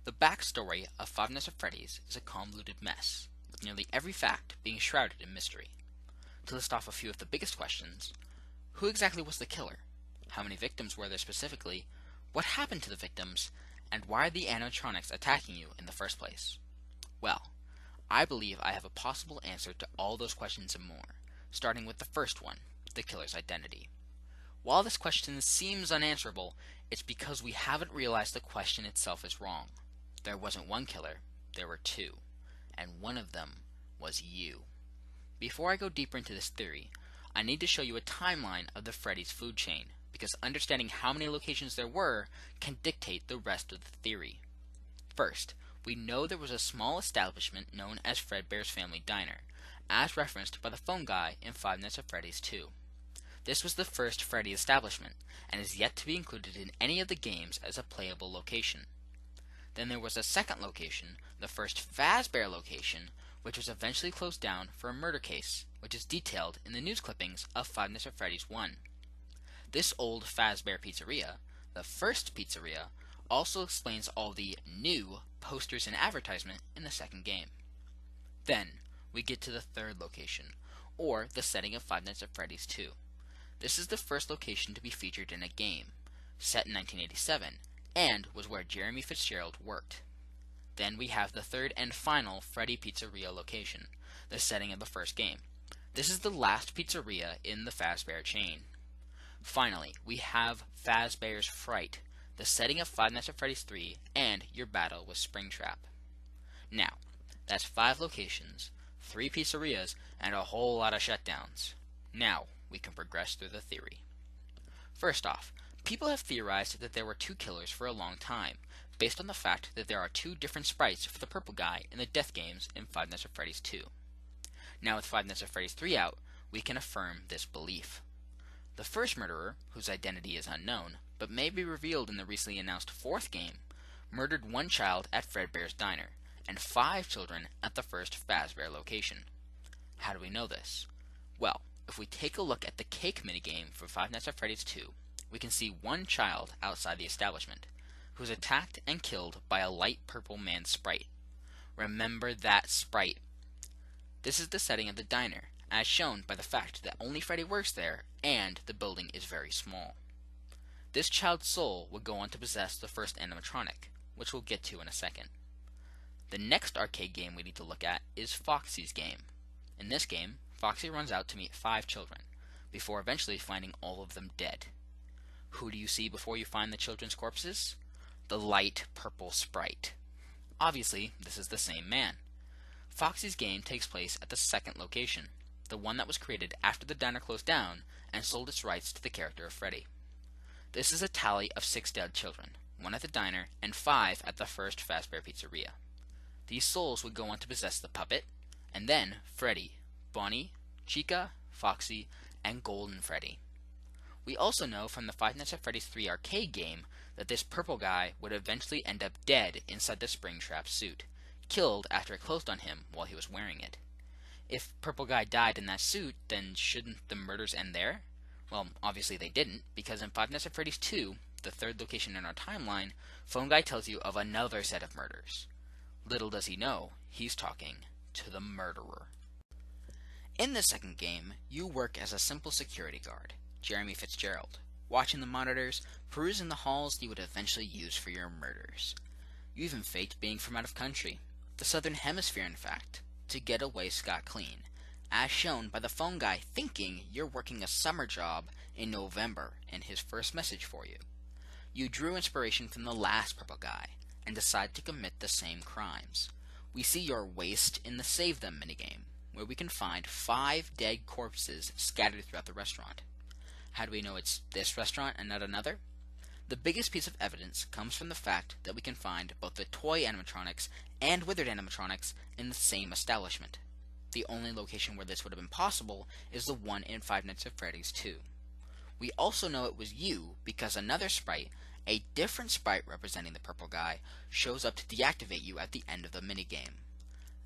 The backstory of Five Nights at Freddy's is a convoluted mess, with nearly every fact being shrouded in mystery. To list off a few of the biggest questions: who exactly was the killer? How many victims were there specifically? What happened to the victims? And why are the animatronics attacking you in the first place? Well, I believe I have a possible answer to all those questions and more, starting with the first one, the killer's identity. While this question seems unanswerable, it's because we haven't realized the question itself is wrong. There wasn't one killer, there were two, and one of them was you. Before I go deeper into this theory, I need to show you a timeline of the Freddy's food chain, because understanding how many locations there were can dictate the rest of the theory. First, we know there was a small establishment known as Fredbear's Family Diner, as referenced by the phone guy in Five Nights at Freddy's 2. This was the first Freddy establishment, and is yet to be included in any of the games as a playable location. Then there was a second location, the first Fazbear location, which was eventually closed down for a murder case, which is detailed in the news clippings of Five Nights at Freddy's 1. This old Fazbear pizzeria, the first pizzeria, also explains all the new posters and advertisement in the second game. Then, we get to the third location, or the setting of Five Nights at Freddy's 2. This is the first location to be featured in a game, set in 1987, and was where Jeremy Fitzgerald worked. Then we have the third and final Freddy Pizzeria location, the setting of the first game. This is the last pizzeria in the Fazbear chain. Finally, we have Fazbear's Fright, the setting of Five Nights at Freddy's 3, and your battle with Springtrap. Now, that's 5 locations, 3 pizzerias, and a whole lot of shutdowns. Now, we can progress through the theory. First off, people have theorized that there were 2 killers for a long time, based on the fact that there are 2 different sprites for the purple guy in the death games in Five Nights at Freddy's 2. Now with Five Nights at Freddy's 3 out, we can affirm this belief. The first murderer, whose identity is unknown, but may be revealed in the recently announced 4th game, murdered 1 child at Fredbear's Diner, and 5 children at the first Fazbear location. How do we know this? Well, if we take a look at the cake minigame for Five Nights at Freddy's 2, we can see 1 child outside the establishment, who was attacked and killed by a light purple man sprite. Remember that sprite. This is the setting of the diner, as shown by the fact that only Freddy works there, and the building is very small. This child's soul would go on to possess the first animatronic, which we'll get to in a second. The next arcade game we need to look at is Foxy's game. In this game, Foxy runs out to meet 5 children, before eventually finding all of them dead. Who do you see before you find the children's corpses? The light purple sprite. Obviously, this is the same man. Foxy's game takes place at the second location, the one that was created after the diner closed down and sold its rights to the character of Freddy. This is a tally of 6 dead children, 1 at the diner and 5 at the first Fazbear Pizzeria. These souls would go on to possess the puppet, and then Freddy, Bonnie, Chica, Foxy, and Golden Freddy. We also know from the Five Nights at Freddy's 3 arcade game that this purple guy would eventually end up dead inside the Springtrap suit, killed after it closed on him while he was wearing it. If purple guy died in that suit, then shouldn't the murders end there? Well, obviously they didn't, because in Five Nights at Freddy's 2, the third location in our timeline, Phone Guy tells you of another set of murders. Little does he know, he's talking to the murderer. In the second game, you work as a simple security guard, Jeremy Fitzgerald, watching the monitors, perusing the halls you would eventually use for your murders. You even faked being from out of country, the southern hemisphere in fact, to get away scot-clean, as shown by the phone guy thinking you're working a summer job in November in his first message for you. You drew inspiration from the last purple guy, and decide to commit the same crimes. We see your waste in the Save Them minigame, where we can find 5 dead corpses scattered throughout the restaurant. How do we know it's this restaurant and not another? The biggest piece of evidence comes from the fact that we can find both the toy animatronics and withered animatronics in the same establishment. The only location where this would have been possible is the one in Five Nights at Freddy's 2. We also know it was you because another sprite, a different sprite representing the purple guy, shows up to deactivate you at the end of the minigame.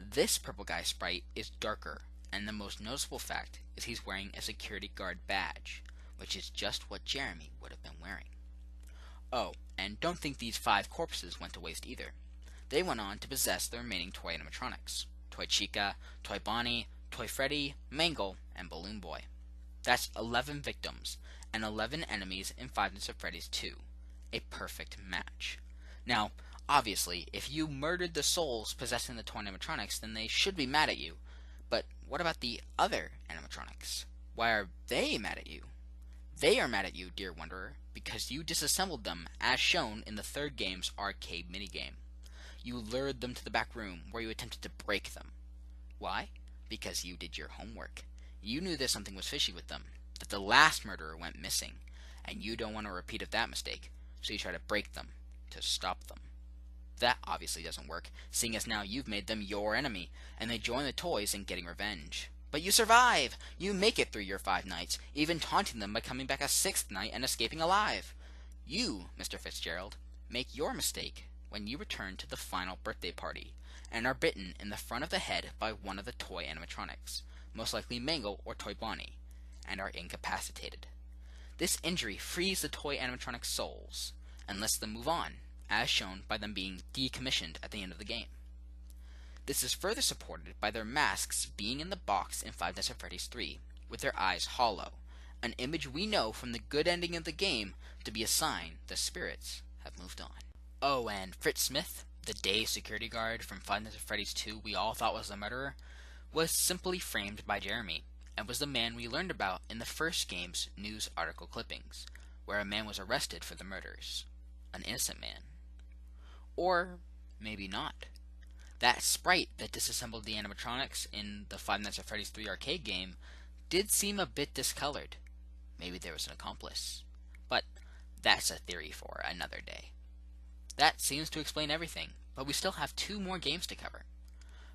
This purple guy sprite is darker, and the most noticeable fact is he's wearing a security guard badge, which is just what Jeremy would have been wearing. Oh, and don't think these 5 corpses went to waste either. They went on to possess the remaining toy animatronics: Toy Chica, Toy Bonnie, Toy Freddy, Mangle, and Balloon Boy. That's 11 victims and 11 enemies in Five Nights at Freddy's 2. A perfect match. Now, obviously, if you murdered the souls possessing the toy animatronics, then they should be mad at you. But what about the other animatronics? Why are they mad at you? They are mad at you, dear Wanderer, because you disassembled them as shown in the third game's arcade minigame. You lured them to the back room where you attempted to break them. Why? Because you did your homework. You knew that something was fishy with them, that the last murderer went missing, and you don't want a repeat of that mistake, so you try to break them, to stop them. That obviously doesn't work, seeing as now you've made them your enemy, and they join the toys in getting revenge. But you survive! You make it through your 5 nights, even taunting them by coming back a 6th night and escaping alive. You, Mr. Fitzgerald, make your mistake when you return to the final birthday party, and are bitten in the front of the head by one of the toy animatronics, most likely Mangle or Toy Bonnie, and are incapacitated. This injury frees the toy animatronic souls, and lets them move on, as shown by them being decommissioned at the end of the game. This is further supported by their masks being in the box in Five Nights at Freddy's 3, with their eyes hollow, an image we know from the good ending of the game to be a sign the spirits have moved on. Oh, and Fritz Smith, the day security guard from Five Nights at Freddy's 2 we all thought was the murderer, was simply framed by Jeremy, and was the man we learned about in the first game's news article clippings, where a man was arrested for the murders. An innocent man. Or maybe not. That sprite that disassembled the animatronics in the Five Nights at Freddy's 3 arcade game did seem a bit discolored. Maybe there was an accomplice. But that's a theory for another day. That seems to explain everything, but we still have 2 more games to cover.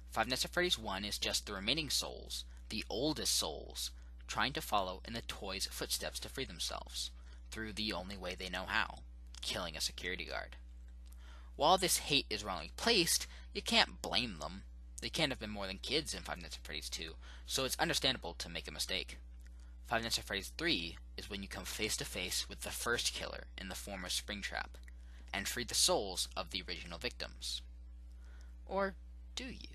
Five Nights at Freddy's 1 is just the remaining souls, the oldest souls, trying to follow in the toys' footsteps to free themselves, through the only way they know how, killing a security guard. While this hate is wrongly placed, you can't blame them. They can't have been more than kids in Five Nights at Freddy's 2, so it's understandable to make a mistake. Five Nights at Freddy's 3 is when you come face to face with the first killer in the form of Springtrap, and free the souls of the original victims. Or do you?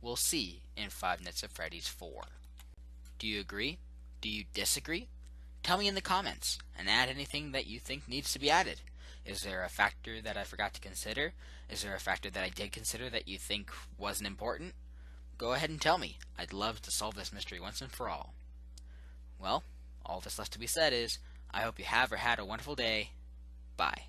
We'll see in Five Nights at Freddy's 4. Do you agree? Do you disagree? Tell me in the comments, and add anything that you think needs to be added. Is there a factor that I forgot to consider? Is there a factor that I did consider that you think wasn't important? Go ahead and tell me. I'd love to solve this mystery once and for all. Well, all that's left to be said is, I hope you have or had a wonderful day. Bye.